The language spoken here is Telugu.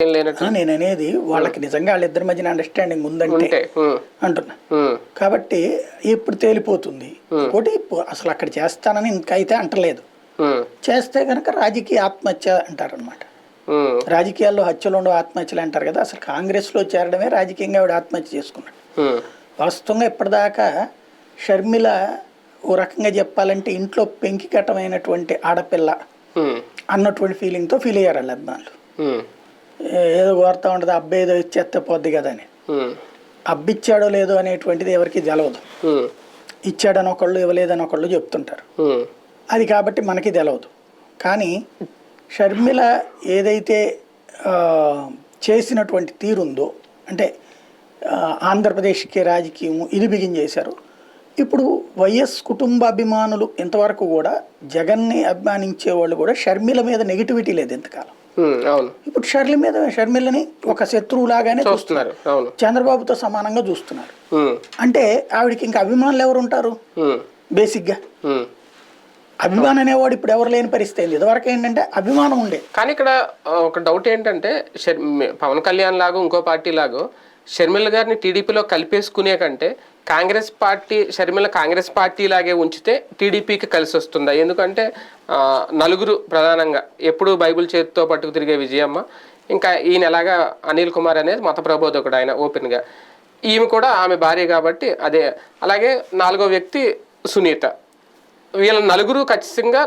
నేను అనేది వాళ్ళకి నిజంగా వాళ్ళిద్దరి మధ్యన అండర్స్టాండింగ్ ఉందంటే అంటున్నా. కాబట్టి ఇప్పుడు తేలిపోతుంది. ఇంకోటి అసలు అక్కడ చేస్తానని ఇంకైతే అంటలేదు. చేస్తే కనుక రాజకీయ ఆత్మహత్య అంటారనమాట. రాజకీయాల్లో హత్యలు ఉండవు, ఆత్మహత్యలు అంటారు కదా. అసలు కాంగ్రెస్ లో చేరడమే రాజకీయంగా ఆవిడ ఆత్మహత్య చేసుకున్నాడు. వాస్తవంగా ఇప్పటిదాకా షర్మిల ఓ రకంగా చెప్పాలంటే ఇంట్లో పెంకికటమైనటువంటి ఆడపిల్ల అన్నటువంటి ఫీలింగ్ తో ఫీల్ అయ్యారు వాళ్ళ అభిమానులు. ఏదో కోరుతా ఉంటుంది, అబ్బాయి ఏదో ఇచ్చేస్తే పోద్ది కదా అని. అబ్బిచ్చాడో లేదో అనేటువంటిది ఎవరికి తెలవదు. ఇచ్చాడని ఒకళ్ళు, ఇవ్వలేదని ఒకళ్ళు చెప్తుంటారు. అది కాబట్టి మనకి తెలవదు. కానీ షర్మిల ఏదైతే చేసినటువంటి తీరుందో, అంటే ఆంధ్రప్రదేశ్కి రాజకీయం ఇది బిగించేశారు. ఇప్పుడు వైఎస్ కుటుంబ అభిమానులు ఇంతవరకు కూడా జగన్ని అభిమానించే వాళ్ళు కూడా షర్మిల మీద నెగిటివిటీ లేదు ఇంతకాలం. ఇప్పుడు షర్మిలని ఒక శత్రువులాగానే చూస్తున్నారు, చంద్రబాబుతో సమానంగా చూస్తున్నారు. అంటే ఆవిడకి ఇంకా అభిమానులు ఎవరు ఉంటారు? బేసిక్ గా అభిమానం అనేవాడు ఇప్పుడు ఎవరు లేని పరిస్థితి అయింది. ఇదివరకు ఏంటంటే అభిమానం ఉండే. కానీ ఇక్కడ ఒక డౌట్ ఏంటంటే, పవన్ కళ్యాణ్ లాగా ఇంకో పార్టీ లాగా షర్మిల గారిని టీడీపీలో కలిపేసుకునే కంటే కాంగ్రెస్ పార్టీ షర్మిల కాంగ్రెస్ పార్టీ లాగే ఉంచితే టీడీపీకి కలిసి వస్తుందా? ఎందుకంటే నలుగురు ప్రధానంగా ఎప్పుడు బైబిల్ చేతితో పట్టుకు తిరిగే విజయమ్మ, ఇంకా ఈయన ఎలాగా అనిల్ కుమార్ అనేది మత ప్రబోధకుడు, ఆయన ఓపెన్గా, ఈమె కూడా ఆమె భార్య కాబట్టి అదే. అలాగే నాలుగో వ్యక్తి సునీత. వీళ్ళ నలుగురు ఖచ్చితంగా